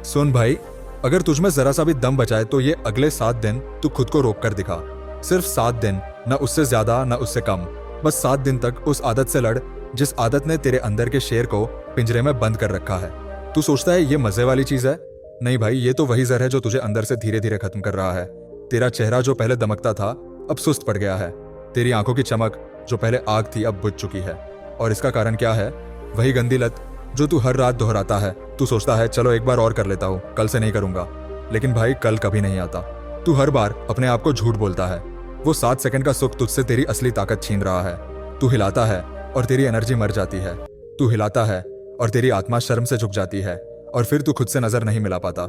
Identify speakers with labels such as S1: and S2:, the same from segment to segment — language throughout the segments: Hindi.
S1: सुन भाई, अगर तुझमें जरा सा भी दम बचाए तो ये अगले 7 दिन तू खुद को रोक कर दिखा। सिर्फ 7 दिन, न उससे ज्यादा न उससे कम। बस 7 दिन तक उस आदत से लड़ जिस आदत ने तेरे अंदर के शेर को पिंजरे में बंद कर रखा है। तू सोचता है ये मजे वाली चीज है? नहीं भाई, ये तो वही जहर है जो तुझे अंदर से धीरे धीरे खत्म कर रहा है। तेरा चेहरा जो पहले दमकता था अब सुस्त पड़ गया है। तेरी आंखों की चमक जो पहले आग थी अब बुझ चुकी है। और इसका कारण क्या है? वही गंदी लत जो तू हर रात दोहराता है। तू सोचता है चलो एक बार और कर लेता हूँ, कल से नहीं करूंगा। लेकिन भाई कल कभी नहीं आता। तू हर बार अपने आप को झूठ बोलता है। वो 7 सेकंड का सुख तुझसे तेरी असली ताकत छीन रहा है। तू हिलाता है और तेरी एनर्जी मर जाती है। तू हिलाता है और तेरी आत्मा शर्म से झुक जाती है। और फिर तू खुद से नजर नहीं मिला पाता।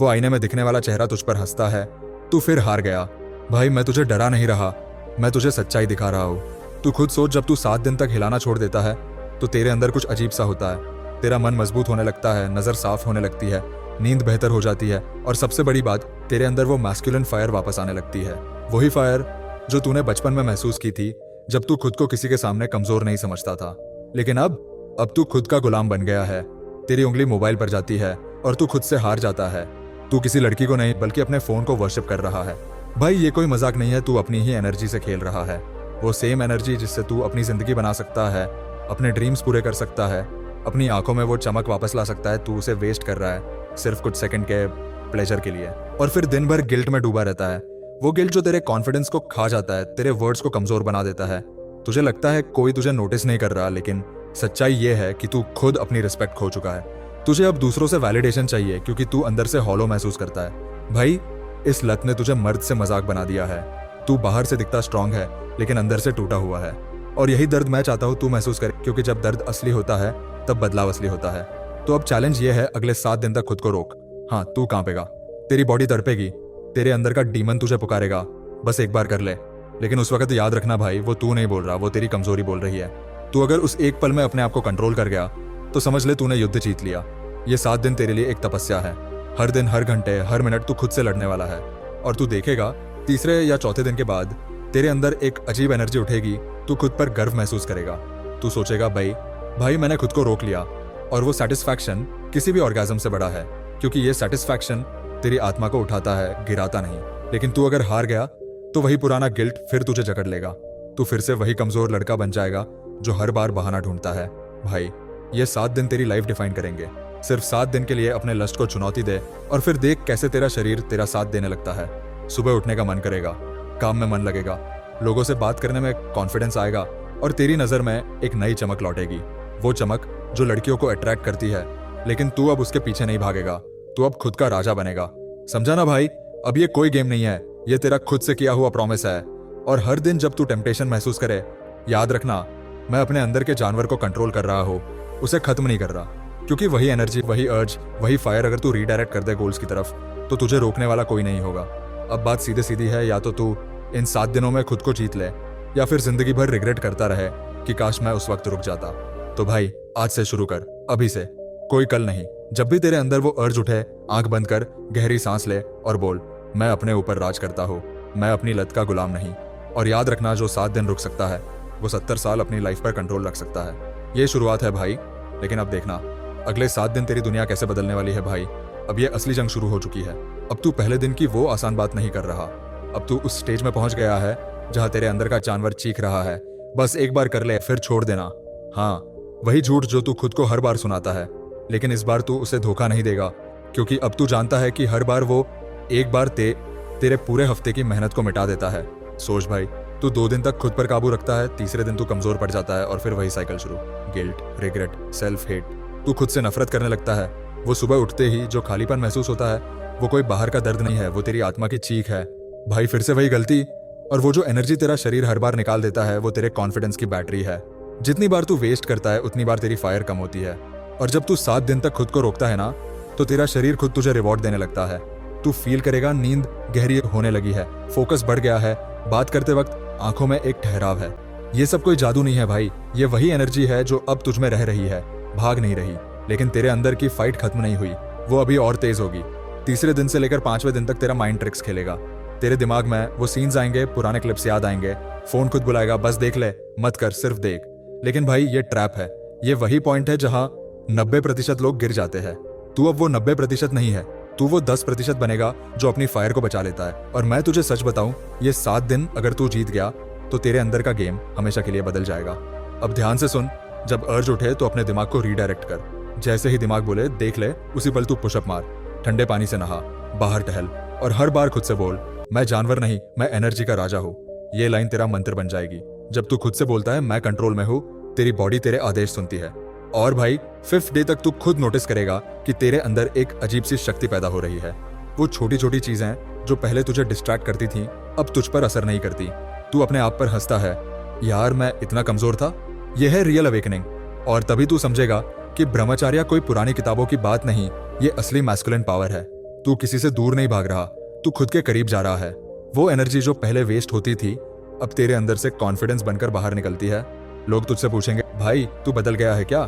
S1: वो आईने में दिखने वाला चेहरा तुझ पर हंसता है। तू फिर हार गया। भाई मैं तुझे डरा नहीं रहा, मैं तुझे सच्चाई दिखा रहा हूँ। तू खुद सोच, जब तू 7 दिन तक हिलाना छोड़ देता है तो तेरे अंदर कुछ अजीब सा होता है। तेरा मन मजबूत होने लगता है, नजर साफ होने लगती है, नींद बेहतर हो जाती है और सबसे बड़ी बात, तेरे अंदर वो मैस्कुलिन फायर वापस आने लगती है। वही फायर जो तूने बचपन में महसूस की थी जब तू खुद को किसी के सामने कमजोर नहीं समझता था। लेकिन अब तू खुद का गुलाम बन गया है। तेरी उंगली मोबाइल पर जाती है और तू खुद से हार जाता है। तू किसी लड़की को नहीं बल्कि अपने फोन को वर्शिप कर रहा है। भाई ये कोई मजाक नहीं है, तू अपनी ही एनर्जी से खेल रहा है। वो सेम एनर्जी जिससे तू अपनी जिंदगी बना सकता है, अपने ड्रीम्स पूरे कर सकता है, अपनी आंखों में वो चमक वापस ला सकता है। तू उसे वेस्ट कर रहा है सिर्फ कुछ सेकंड के प्लेजर के लिए। और फिर दिन भर गिल्ट में डूबा रहता है। वो गिल्ट जो तेरे कॉन्फिडेंस को खा जाता है, तेरे वर्ड्स को कमजोर बना देता है। तुझे लगता है कोई तुझे नोटिस नहीं कर रहा, लेकिन सच्चाई ये है कि तू खुद अपनी रिस्पेक्ट खो चुका है। तुझे अब दूसरों से वैलिडेशन चाहिए क्योंकि तू अंदर से हॉलो महसूस करता है। भाई इस लत ने तुझे मर्द से मजाक बना दिया है। तू बाहर से दिखता स्ट्रांग है लेकिन अंदर से टूटा हुआ है। और यही दर्द मैं चाहता हूँ तू महसूस करे, क्योंकि जब दर्द असली होता है तब बदलाव असली होता है। तो अब चैलेंज ये है, अगले 7 दिन तक खुद को रोक। हाँ, तू कांपेगा, तेरी बॉडी तड़पेगी, तेरे अंदर का डीमन तुझे पुकारेगा, बस एक बार कर ले। लेकिन उस वक्त याद रखना भाई, वो तू नहीं बोल रहा, वो तेरी कमजोरी बोल रही है। तू अगर उस एक पल में अपने आप को कंट्रोल कर गया तो समझ ले तूने युद्ध जीत लिया। ये 7 दिन तेरे लिए एक तपस्या है। हर दिन, हर घंटे, हर मिनट तू खुद से लड़ने वाला है। और तू देखेगा तीसरे या चौथे दिन के बाद तेरे अंदर एक अजीब एनर्जी उठेगी। तू खुद पर गर्व महसूस करेगा। तू सोचेगा भाई मैंने खुद को रोक लिया। और वो सेटिस्फैक्शन किसी भी ऑर्गेजम से बड़ा है, क्योंकि ये सेटिस्फैक्शन तेरी आत्मा को उठाता है, गिराता नहीं। लेकिन तू अगर हार गया तो वही पुराना गिल्ट फिर तुझे जकड़ लेगा। तू फिर से वही कमजोर लड़का बन जाएगा जो हर बार बहाना ढूंढता है। भाई ये 7 दिन तेरी लाइफ डिफाइन करेंगे। सिर्फ 7 दिन के लिए अपने लस्ट को चुनौती दे और फिर देख कैसे तेरा शरीर तेरा साथ देने लगता है। सुबह उठने का मन करेगा, काम में मन लगेगा, लोगों से बात करने में कॉन्फिडेंस आएगा और तेरी नजर में एक नई चमक लौटेगी। वो चमक जो लड़कियों को अट्रैक्ट करती है। लेकिन तू अब उसके पीछे नहीं भागेगा, तू अब खुद का राजा बनेगा। समझा ना भाई? अब ये कोई गेम नहीं है, ये तेरा खुद से किया हुआ प्रॉमिस है। और हर दिन जब तू टेम्पटेशन महसूस करे, याद रखना मैं अपने अंदर के जानवर को कंट्रोल कर रहा हूँ, उसे खत्म नहीं कर रहा। क्योंकि वही एनर्जी, वही अर्ज, वही फायर अगर तू रीडायरेक्ट कर दे गोल्स की तरफ तो तुझे रोकने वाला कोई नहीं होगा। अब बात सीधे सीधी है, या तो तू इन 7 दिनों में खुद को जीत ले या फिर जिंदगी भर रिग्रेट करता रहे कि काश मैं उस वक्त रुक जाता। तो भाई आज से शुरू कर, अभी से, कोई कल नहीं। जब भी तेरे अंदर वो अर्ज उठे, आंख बंद कर, गहरी सांस ले और बोल, मैं अपने ऊपर राज करता हूँ, मैं अपनी लत का गुलाम नहीं। और याद रखना, जो 7 दिन रुक सकता है वो 70 साल अपनी लाइफ पर कंट्रोल रख सकता है। ये शुरुआत है भाई, लेकिन अब देखना अगले 7 दिन तेरी दुनिया कैसे बदलने वाली है। भाई अब ये असली जंग शुरू हो चुकी है। अब तू पहले दिन की वो आसान बात नहीं कर रहा। अब तू उस स्टेज में पहुंच गया है जहां तेरे अंदर का जानवर चीख रहा है, बस एक बार कर ले फिर छोड़ देना। हाँ, वही झूठ जो तू खुद को हर बार सुनाता है, लेकिन इस बार तू उसे धोखा नहीं देगा, क्योंकि अब तू जानता है कि हर बार वो एक बार तेरे पूरे हफ्ते की मेहनत को मिटा देता है। सोच भाई, तू 2 दिन तक खुद पर काबू रखता है, तीसरे दिन तू कमजोर पड़ जाता है और फिर वही साइकिल शुरू। गिल्ट, रिग्रेट, सेल्फ हेट, तू खुद से नफरत करने लगता है। वो सुबह उठते ही जो खालीपन महसूस होता है वो कोई बाहर का दर्द नहीं है, वो तेरी आत्मा की चीख है। भाई फिर से वही गलती, और वो जो एनर्जी तेरा शरीर हर बार निकाल देता है वो तेरे कॉन्फिडेंस की बैटरी है। जितनी बार तू वेस्ट करता है उतनी बार तेरी फायर कम होती है। और जब तू 7 दिन तक खुद को रोकता है ना, तो तेरा शरीर खुद तुझे रिवॉर्ड देने लगता है। तू फील करेगा नींद गहरी होने लगी है, फोकस बढ़ गया है, बात करते वक्त आंखों में एक ठहराव है। ये सब कोई जादू नहीं है भाई, ये वही एनर्जी है जो अब तुझ में रह रही है, भाग नहीं रही। लेकिन तेरे अंदर की फाइट खत्म नहीं हुई, वो अभी और तेज होगी। तीसरे दिन से लेकर 5वें दिन तक तेरा माइंड ट्रिक्स खेलेगा। तेरे दिमाग में वो सीन्स आएंगे, पुराने क्लिप्स याद आएंगे, फोन खुद बुलाएगा, बस देख ले, मत कर, सिर्फ देख। लेकिन भाई ये ट्रैप है, ये वही पॉइंट है जहां 90% लोग गिर जाते हैं। तू अब वो 90% नहीं है, तू वो 10% बनेगा जो अपनी फायर को बचा लेता है। और मैं तुझे सच बताऊं, ये 7 दिन अगर तू जीत गया तो तेरे अंदर का गेम हमेशा के लिए बदल जाएगा। अब ध्यान से सुन, जब अर्ज उठे तो अपने दिमाग को रीडायरेक्ट कर। जैसे ही दिमाग बोले देख ले, उसी पल तू पुशअप मार, ठंडे पानी से नहा, बाहर टहल और हर बार खुद से बोल, मैं जानवर नहीं, मैं एनर्जी का राजा हूँ। ये लाइन तेरा मंत्र बन जाएगी। जब तू खुद से बोलता है मैं कंट्रोल में हूँ, तेरी बॉडी तेरे आदेश सुनती है। और भाई 5th डे तक तू खुद नोटिस करेगा कि तेरे अंदर एक अजीब सी शक्ति पैदा हो रही है। वो छोटी छोटी चीजें जो पहले तुझे डिस्ट्रैक्ट करती थी अब तुझ पर असर नहीं करती। तू अपने आप पर हंसता है, यार मैं इतना कमजोर था। यह है रियल अवेकनिंग। और तभी तू समझेगा कि ब्रह्मचार्य कोई पुरानी किताबों की बात नहीं, ये असली मैस्कुलिन पावर है। तू किसी से दूर नहीं भाग रहा, तू खुद के करीब जा रहा है। वो एनर्जी जो पहले वेस्ट होती थी अब तेरे अंदर से कॉन्फिडेंस बनकर बाहर निकलती है। लोग तुझसे पूछेंगे भाई तू बदल गया है क्या,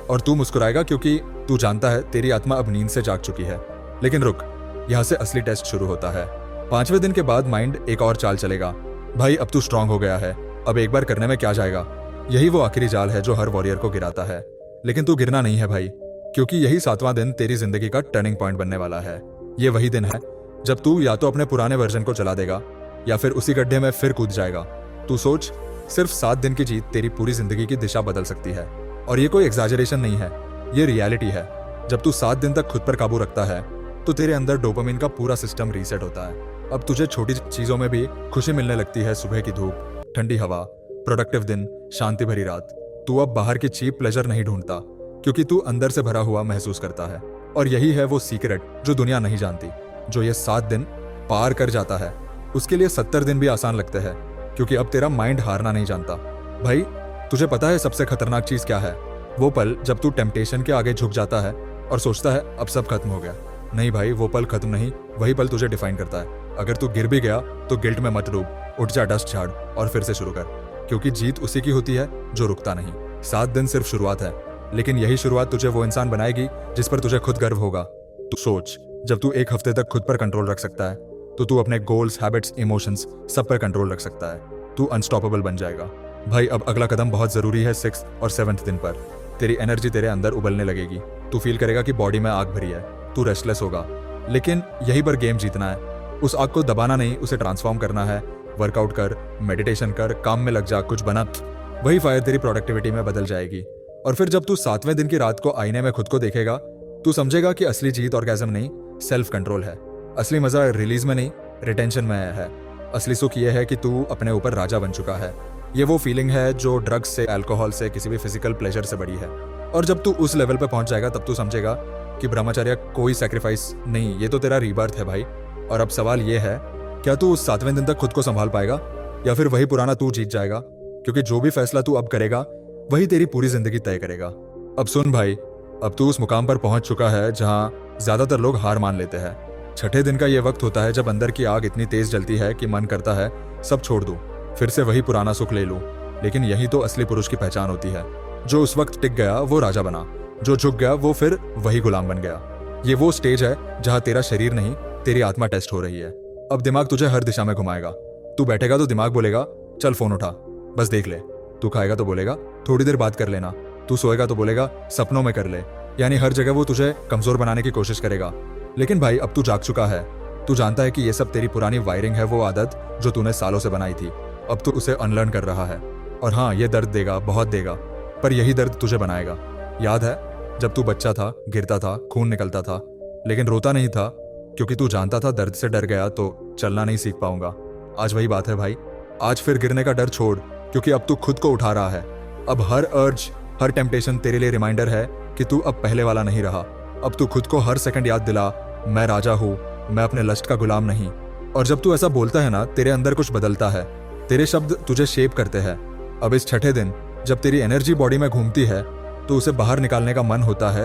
S1: और तू मुस्कुराएगा क्योंकि तू जानता है तेरी आत्मा अब नींद से जाग चुकी है। लेकिन रुक, यहाँ से असली टेस्ट शुरू होता है। 5वें दिन के बाद माइंड एक और चाल चलेगा। भाई अब तू स्ट्रांग हो गया है, अब एक बार करने में क्या जाएगा। यही वो आखिरी जाल है जो हर वॉरियर को गिराता है। लेकिन तू गिरना नहीं है भाई, क्योंकि यही 7वां दिन तेरी जिंदगी का टर्निंग पॉइंट बनने वाला है। ये वही दिन है जब तू या तो अपने पुराने वर्जन को चला देगा या फिर उसी गड्ढे में फिर कूद जाएगा। तू सोच, सिर्फ 7 दिन की जीत तेरी पूरी जिंदगी की दिशा बदल सकती है। और ये कोई एग्जैजरेशन नहीं है, ये रियलिटी है। जब तू 7 दिन तक खुद पर काबू रखता है तो तेरे अंदर डोपामिन का पूरा सिस्टम रीसेट होता है। अब तुझे छोटी चीजों में भी खुशी मिलने लगती है। सुबह की धूप, ठंडी हवा, प्रोडक्टिव दिन, शांति भरी रात। तू अब बाहर की चीप प्लेजर नहीं ढूंढता, क्योंकि तू अंदर से भरा हुआ महसूस करता है। और यही है वो सीक्रेट जो दुनिया नहीं जानती। जो ये 7 दिन पार कर जाता है उसके लिए 70 दिन भी आसान लगते हैं, क्योंकि अब तेरा माइंड हारना नहीं जानता। भाई तुझे पता है सबसे खतरनाक चीज क्या है? वो पल जब तू टेम्पटेशन के आगे झुक जाता है और सोचता है अब सब खत्म हो गया। नहीं भाई, वो पल खत्म नहीं, वही पल तुझे डिफाइन करता है। अगर तू गिर भी गया तो गिल्ट में मत डूब, उठ जा, डस्ट झाड़ और फिर से शुरू कर, क्योंकि जीत उसी की होती है जो रुकता नहीं। 7 दिन सिर्फ शुरुआत है, लेकिन यही शुरुआत तुझे वो इंसान बनाएगी जिस पर तुझे खुद गर्व होगा। तू सोच, जब तू एक हफ्ते तक खुद पर कंट्रोल रख सकता है तो तू अपने गोल्स, हैबिट्स, इमोशंस सब पर कंट्रोल रख सकता है। तू अनस्टॉपेबल बन जाएगा। भाई अब अगला कदम बहुत जरूरी है। 6th और 7th दिन पर तेरी एनर्जी तेरे अंदर उबलने लगेगी। तू फील करेगा कि बॉडी में आग भरी है, तू रेस्टलेस होगा। लेकिन यहीं पर गेम जीतना है। उस आग को दबाना नहीं, उसे ट्रांसफॉर्म करना है। वर्कआउट कर, मेडिटेशन कर, काम में लग जा, कुछ बना, वही फायर तेरी प्रोडक्टिविटी में बदल जाएगी। और फिर जब तू 7वें दिन की रात को आईने में खुद को देखेगा तू समझेगा कि असली जीत ऑर्गेज़म नहीं, सेल्फ कंट्रोल है। असली मजा रिलीज में नहीं, रिटेंशन में है। असली सुख ये है कि तू अपने ऊपर राजा बन चुका है। ये वो फीलिंग है जो ड्रग्स से, अल्कोहल से, किसी भी फिजिकल प्लेजर से बड़ी है। और जब तू उस लेवल पे पहुंच जाएगा तब तू समझेगा कि ब्रह्मचर्य कोई सैक्रिफाइस नहीं, ये तो तेरा रीबर्थ है भाई। और अब सवाल ये है, क्या तू उस 7वें दिन तक खुद को संभाल पाएगा या फिर वही पुराना तू जीत जाएगा? क्योंकि जो भी फैसला तू अब करेगा वही तेरी पूरी जिंदगी तय करेगा। अब सुन भाई, अब तू उस मुकाम पर पहुंच चुका है जहां ज्यादातर लोग हार मान लेते हैं। 6ठे दिन का ये वक्त होता है जब अंदर की आग इतनी तेज जलती है कि मन करता है सब छोड़ दूं, फिर से वही पुराना सुख ले लूं। लेकिन यही तो असली पुरुष की पहचान होती है। जो उस वक्त टिक गया वो राजा बना, जो झुक गया वो फिर वही गुलाम बन गया। ये वो स्टेज है जहां तेरा शरीर नहीं, तेरी आत्मा टेस्ट हो रही है। अब दिमाग तुझे हर दिशा में घुमाएगा। तू बैठेगा तो दिमाग बोलेगा चल फोन उठा, बस देख ले। तू खाएगा तो बोलेगा थोड़ी देर बात कर लेना। तू सोएगा तो बोलेगा सपनों में कर ले। यानी हर जगह वो तुझे कमजोर बनाने की कोशिश करेगा। लेकिन भाई अब तू जाग चुका है, तू जानता है कि ये सब तेरी पुरानी वायरिंग है, वो आदत जो तूने सालों से बनाई थी। अब तू उसे अनलर्न कर रहा है। और हाँ, ये दर्द देगा, बहुत देगा, पर यही दर्द तुझे बनाएगा। याद है जब तू बच्चा था, गिरता था, खून निकलता था, लेकिन रोता नहीं था क्योंकि तू जानता था दर्द से डर गया तो चलना नहीं सीख पाऊंगा। आज वही बात है भाई। आज फिर गिरने का डर छोड़, क्योंकि अब तू खुद को उठा रहा है। अब हर अर्ज, हर टेम्पटेशन तेरे लिए रिमाइंडर है कि तू अब पहले वाला नहीं रहा। अब तू खुद को हर सेकंड याद दिला, मैं राजा हूँ, मैं अपने लस्ट का गुलाम नहीं। और जब तू ऐसा बोलता है ना, तेरे अंदर कुछ बदलता है। तेरे शब्द तुझे शेप करते हैं। अब इस 6ठे दिन जब तेरी एनर्जी बॉडी में घूमती है तो उसे बाहर निकालने का मन होता है,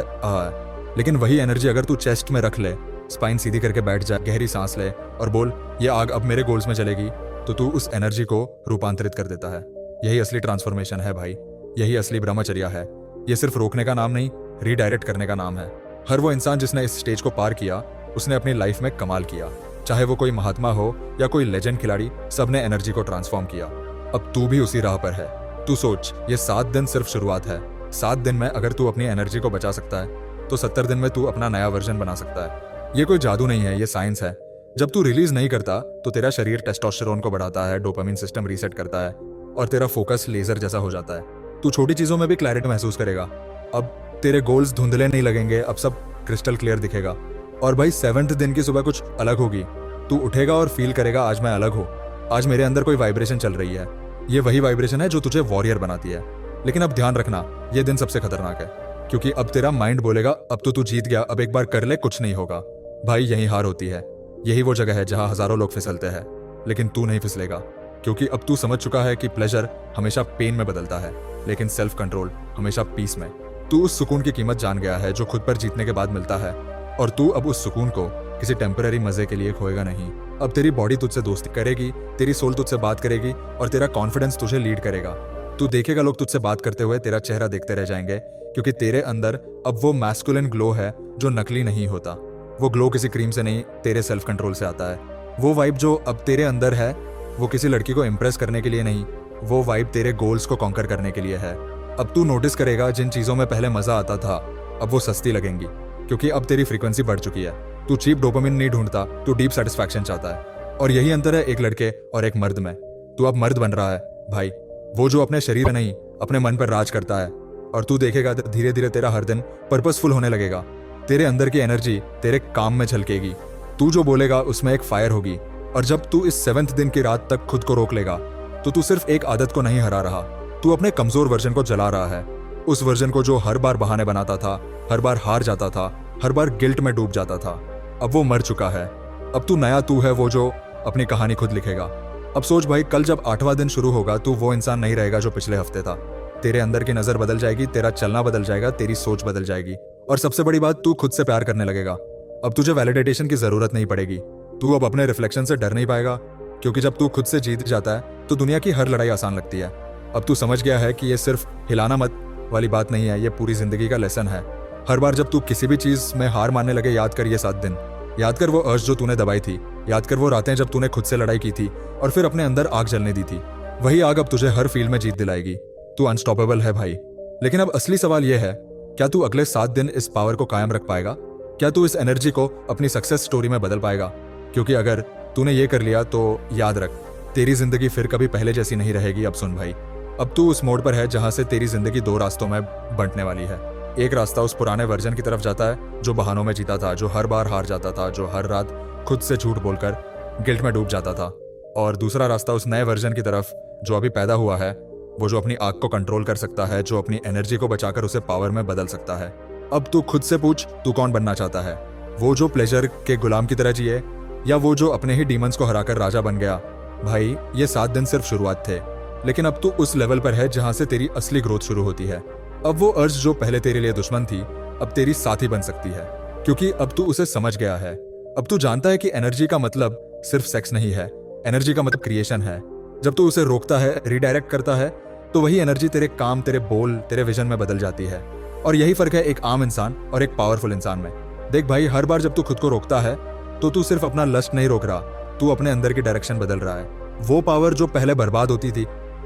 S1: लेकिन वही एनर्जी अगर तू चेस्ट में रख ले, स्पाइन सीधी करके बैठ जा, गहरी सांस ले और बोल ये आग अब मेरे गोल्स में चलेगी, तो तू उस एनर्जी को रूपांतरित कर देता है। यही असली ट्रांसफॉर्मेशन है भाई, यही असली ब्रह्मचर्या है। ये सिर्फ रोकने का नाम नहीं, रीडायरेक्ट करने का नाम है। हर वो इंसान जिसने इस स्टेज को पार किया उसने अपनी लाइफ में कमाल किया। चाहे वो कोई महात्मा हो या कोई लेजेंड खिलाड़ी, सबने एनर्जी को ट्रांसफॉर्म किया। अब तू भी उसी राह पर है। तू सोच, ये 7 दिन सिर्फ शुरुआत है। 7 दिन में अगर तू अपनी एनर्जी को बचा सकता है तो 70 दिन में तू अपना नया वर्जन बना सकता है। ये कोई जादू नहीं है, ये साइंस है। जब तू रिलीज नहीं करता तो तेरा शरीर टेस्टोस्टेरोन को बढ़ाता है, डोपामिन सिस्टम रीसेट करता है और तेरा फोकस लेजर जैसा हो जाता है। तू छोटी चीजों में भी क्लैरिटी महसूस करेगा। अब तेरे गोल्स धुंधले नहीं लगेंगे, अब सब क्रिस्टल क्लियर दिखेगा। और भाई 7वें दिन की सुबह कुछ अलग होगी। तू उठेगा और फील करेगा आज मैं अलग हूँ, आज मेरे अंदर कोई वाइब्रेशन चल रही है। ये वही वाइब्रेशन है जो तुझे वॉरियर बनाती है। लेकिन अब ध्यान रखना, ये दिन सबसे खतरनाक है, क्योंकि अब तेरा माइंड बोलेगा अब तो तू जीत गया, अब एक बार कर ले, कुछ नहीं होगा। भाई यही हार होती है। यही वो जगह है जहां हजारों लोग फिसलते हैं, लेकिन तू नहीं फिसलेगा, क्योंकि अब तू समझ चुका है कि प्लेजर हमेशा पेन में बदलता है, लेकिन सेल्फ कंट्रोल हमेशा पीस में। तू उस सुकून की कीमत जान गया है जो खुद पर जीतने के बाद मिलता है, और तू अब उस सुकून को किसी टेम्पररी मजे के लिए खोएगा नहीं। अब तेरी बॉडी तुझसे दोस्ती करेगी, तेरी सोल तुझसे बात करेगी और तेरा कॉन्फिडेंस तुझे लीड करेगा। तू देखेगा लोग तुझसे बात करते हुए तेरा चेहरा देखते रह जाएंगे, क्योंकि तेरे अंदर अब वो मैस्कुलिन ग्लो है जो नकली नहीं होता। वो ग्लो किसी क्रीम से नहीं, तेरे सेल्फ कंट्रोल से आता है। वो वाइब जो अब तेरे अंदर है वो किसी लड़की को इम्प्रेस करने के लिए नहीं, वो वाइब तेरे गोल्स को कॉन्कर करने के लिए है। अब तू नोटिस करेगा जिन चीजों में पहले मजा आता था अब वो सस्ती लगेंगी, क्योंकि अब तेरी फ्रीक्वेंसी बढ़ चुकी है। तू चीप डोपामिन नहीं ढूंढता, तू डीप सेटिस्फैक्शन चाहता है। और यही अंतर है एक लड़के और एक मर्द में। तू अब मर्द बन रहा है भाई, वो जो अपने शरीर नहीं अपने मन पर राज करता है। और तू देखेगा धीरे धीरे तेरा हर दिन पर्पसफुल होने लगेगा। तेरे अंदर की एनर्जी तेरे काम में झलकेगी। तू जो बोलेगा उसमें एक फायर होगी। और जब तू इस 7वें दिन की रात तक खुद को रोक लेगा तो तू सिर्फ एक आदत को नहीं हरा रहा, तू अपने कमजोर वर्जन को जला रहा है। उस वर्जन को जो हर बार बहाने बनाता था, हर बार हार जाता था, हर बार गिल्ट में डूब जाता था। अब वो मर चुका है। अब तू नया तू है, वो जो अपनी कहानी खुद लिखेगा। अब सोच भाई, कल जब 8वां दिन शुरू होगा तू वो इंसान नहीं रहेगा जो पिछले हफ्ते था। तेरे अंदर की नजर बदल जाएगी, तेरा चलना बदल जाएगा, तेरी सोच बदल जाएगी। और सबसे बड़ी बात, तू खुद से प्यार करने लगेगा। अब तुझे वैलिडेशन की जरूरत नहीं पड़ेगी। तू अब अपने रिफ्लेक्शन से डर नहीं पाएगा, क्योंकि जब तू खुद से जीत जाता है तो दुनिया की हर लड़ाई आसान लगती है। अब तू समझ गया है कि ये सिर्फ हिलाना मत वाली बात नहीं है, ये पूरी जिंदगी का लेसन है। हर बार जब तू किसी भी चीज में हार मानने लगे, याद कर ये 7 दिन। याद कर वो अर्ज जो तूने दबाई थी। याद कर वो रातें जब तूने खुद से लड़ाई की थी और फिर अपने अंदर आग जलने दी थी। वही आग अब तुझे हर फील्ड में जीत दिलाएगी। तू अनस्टॉपेबल है भाई। लेकिन अब असली सवाल यह है, क्या तू अगले 7 दिन इस पावर को कायम रख पाएगा? क्या तू इस एनर्जी को अपनी सक्सेस स्टोरी में बदल पाएगा? क्योंकि अगर तूने ये कर लिया तो याद रख, तेरी जिंदगी फिर कभी पहले जैसी नहीं रहेगी। अब सुन भाई, अब तू उस मोड़ पर है जहां से तेरी जिंदगी 2 रास्तों में बंटने वाली है। एक रास्ता उस पुराने वर्जन की तरफ जाता है जो बहानों में जीता था, जो हर बार हार जाता था, जो हर रात खुद से झूठ बोलकर गिल्ट में डूब जाता था। और दूसरा रास्ता उस नए वर्जन की तरफ जो अभी पैदा हुआ है, वो जो अपनी आग को कंट्रोल कर सकता है, जो अपनी एनर्जी को बचाकर उसे पावर में बदल सकता है। अब तू खुद से पूछ, तू कौन बनना चाहता है? वो जो प्लेजर के गुलाम की तरह जिए, या वो जो अपने ही डीमंस को हराकर राजा बन गया? भाई ये 7 दिन सिर्फ शुरुआत थे, लेकिन अब तू उस लेवल पर है जहां से तेरी असली ग्रोथ शुरू होती है। अब वो अर्ज जो पहले तेरे लिए दुश्मन थी अब तेरी साथी बन सकती है, क्योंकि अब तू उसे समझ गया है। अब तू जानता है कि एनर्जी का मतलब सिर्फ सेक्स नहीं है, एनर्जी का मतलब क्रिएशन है। जब तू उसे रोकता है, रिडायरेक्ट करता है, तो वही एनर्जी तेरे काम, तेरे बोल, तेरे विजन में बदल जाती है। और यही फर्क है एक आम इंसान और एक पावरफुल इंसान में। देख भाई, हर बार जब तू खुद को रोकता है तो तू सिर्फ अपना लस्ट नहीं रोक रहा, तू अपने अंदर की डायरेक्शन बदल रहा है। वो पावर जो पहले बर्बाद होती थी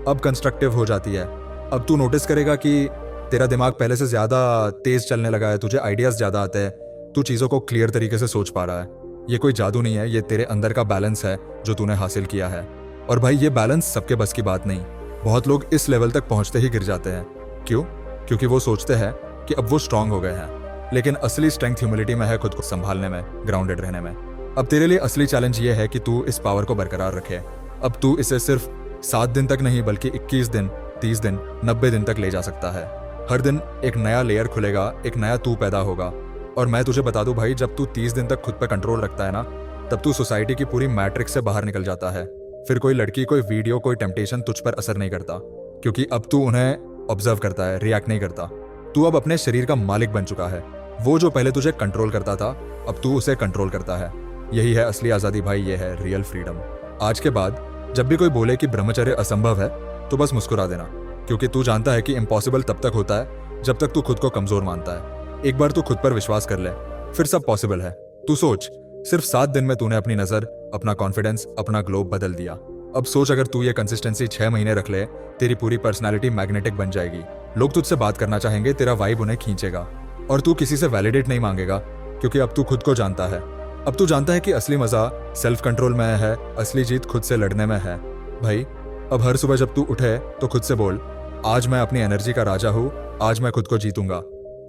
S1: अब कंस्ट्रक्टिव हो जाती है। अब तू नोटिस करेगा कि तेरा दिमाग पहले से ज्यादा तेज चलने लगा है, तुझे आइडियाज ज्यादा आते हैं, तू चीजों को क्लियर तरीके से सोच पा रहा है। ये कोई जादू नहीं है, ये तेरे अंदर का बैलेंस है जो तूने हासिल किया है। और भाई ये बैलेंस सबके बस की बात नहीं। बहुत लोग इस लेवल तक पहुंचते ही गिर जाते हैं। क्यों? क्योंकि वो सोचते हैं कि अब वो स्ट्रांग हो गए हैं, लेकिन असली स्ट्रेंथ ह्यूमिलिटी में है, खुद को संभालने में, ग्राउंडेड रहने में। अब तेरे लिए असली चैलेंज ये है कि तू इस पावर को बरकरार रखे। अब तू इसे सिर्फ 7 दिन तक नहीं, बल्कि 21 दिन, 30 दिन, 90 दिन तक ले जा सकता है। हर दिन एक नया लेयर खुलेगा, एक नया तू पैदा होगा। और मैं तुझे बता दूं भाई, जब तू 30 दिन तक खुद पर कंट्रोल रखता है ना, तब तू सोसाइटी की पूरी मैट्रिक्स से बाहर निकल जाता है। फिर कोई लड़की, कोई वीडियो, कोई टेम्पटेशन तुझ पर असर नहीं करता, क्योंकि अब तू उन्हें ऑब्जर्व करता है, रिएक्ट नहीं करता। तू अब अपने शरीर का मालिक बन चुका है। वो जो पहले तुझे कंट्रोल करता था अब तू उसे कंट्रोल करता है। यही है असली आजादी भाई, ये है रियल फ्रीडम। आज के बाद जब भी कोई बोले कि ब्रह्मचर्य असंभव है तो बस मुस्कुरा देना, क्योंकि तू जानता है कि इम्पॉसिबल तब तक होता है जब तक तू खुद को कमजोर मानता है। एक बार तू खुद पर विश्वास कर ले, फिर सब पॉसिबल है। तू सोच, सिर्फ 7 दिन में तूने अपनी नजर, अपना कॉन्फिडेंस, अपना ग्लोब बदल दिया। अब सोच, अगर तू ये कंसिस्टेंसी 6 महीने रख ले, तेरी पूरी पर्सनैलिटी मैग्नेटिक बन जाएगी। लोग तुझसे बात करना चाहेंगे, तेरा वाइब उन्हें खींचेगा। और तू किसी से वैलिडेट नहीं मांगेगा, क्योंकि अब तू खुद को जानता है। अब तू जानता है कि असली मजा सेल्फ कंट्रोल में है, असली जीत खुद से लड़ने में है। भाई, अब हर सुबह जब तू उठे तो खुद से बोल, आज मैं अपनी एनर्जी का राजा हूँ, आज मैं खुद को जीतूंगा।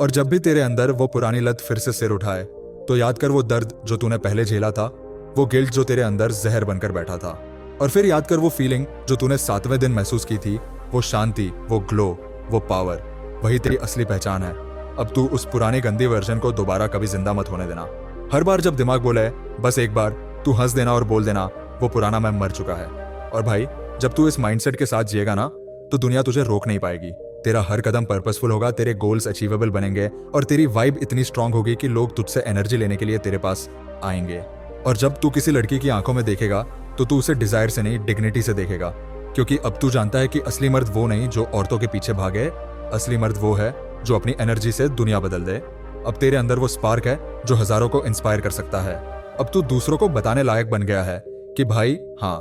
S1: और जब भी तेरे अंदर वो पुरानी लत फिर से सिर उठाए, तो याद कर वो दर्द जो तूने पहले झेला था, वो गिल्ट जो तेरे अंदर जहर बनकर बैठा था। और फिर याद कर वो फीलिंग जो तूने 7वें दिन महसूस की थी, वो शांति, वो ग्लो, वो पावर, वही तेरी असली पहचान है। अब तू उस पुरानी गंदी वर्जन को दोबारा कभी जिंदा मत होने देना। हर बार जब दिमाग बोले बस एक बार, तू हंस देना और बोल देना, वो पुराना मैं मर चुका है। और भाई, जब तू इस माइंडसेट के साथ जिएगा ना, तो दुनिया तुझे रोक नहीं पाएगी। तेरा हर कदम पर्पसफुल होगा, तेरे गोल्स अचीवेबल बनेंगे और तेरी वाइब इतनी स्ट्रांग होगी कि लोग तुझसे एनर्जी लेने के लिए तेरे पास आएंगे। और जब तू किसी लड़की की आंखों में देखेगा, तो तू उसे डिजायर से नहीं, डिग्निटी से देखेगा, क्योंकि अब तू जानता है कि असली मर्द वो नहीं जो औरतों के पीछे भागे, असली मर्द वो है जो अपनी एनर्जी से दुनिया बदल दे। अब तेरे अंदर वो स्पार्क है जो हजारों को इंस्पायर कर सकता है। अब तू दूसरों को बताने लायक बन गया है कि भाई हाँ,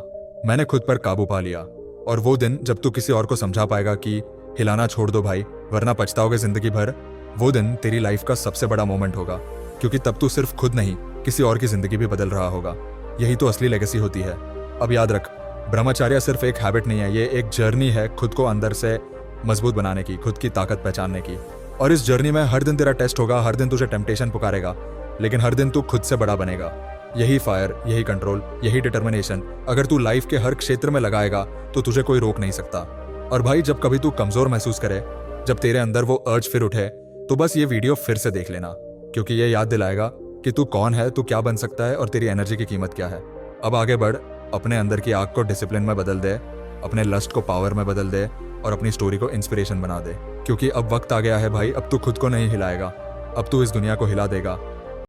S1: मैंने खुद पर काबू पा लिया। और वो दिन जब तू किसी और को समझा पाएगा कि हिलाना छोड़ दो भाई, वरना पछताओगे जिंदगी भर, वो दिन तेरी लाइफ का सबसे बड़ा मोमेंट होगा, क्योंकि तब तू सिर्फ खुद नहीं, किसी और की जिंदगी भी बदल रहा होगा। यही तो असली लेगेसी होती है। अब याद रख, ब्रह्मचर्य सिर्फ एक हैबिट नहीं है, ये एक जर्नी है खुद को अंदर से मजबूत बनाने की, खुद की ताकत पहचानने की। और इस जर्नी में हर दिन तेरा टेस्ट होगा, हर दिन तुझे टेम्पटेशन पुकारेगा, लेकिन हर दिन तू खुद से बड़ा बनेगा। यही फायर, यही कंट्रोल, यही डिटर्मिनेशन अगर तू लाइफ के हर क्षेत्र में लगाएगा, तो तुझे कोई रोक नहीं सकता। और भाई, जब कभी तू कमजोर महसूस करे, जब तेरे अंदर वो अर्ज फिर उठे, तो बस ये वीडियो फिर से देख लेना, क्योंकि ये याद दिलाएगा कि तू कौन है, तू क्या बन सकता है और तेरी एनर्जी की कीमत क्या है। अब आगे बढ़, अपने अंदर की आग को डिसिप्लिन में बदल दे, अपने लस्ट को पावर में बदल दे और अपनी स्टोरी को इंस्पिरेशन बना दे, क्योंकि अब वक्त आ गया है भाई। अब तू खुद को नहीं हिलाएगा, अब तू इस दुनिया को हिला देगा।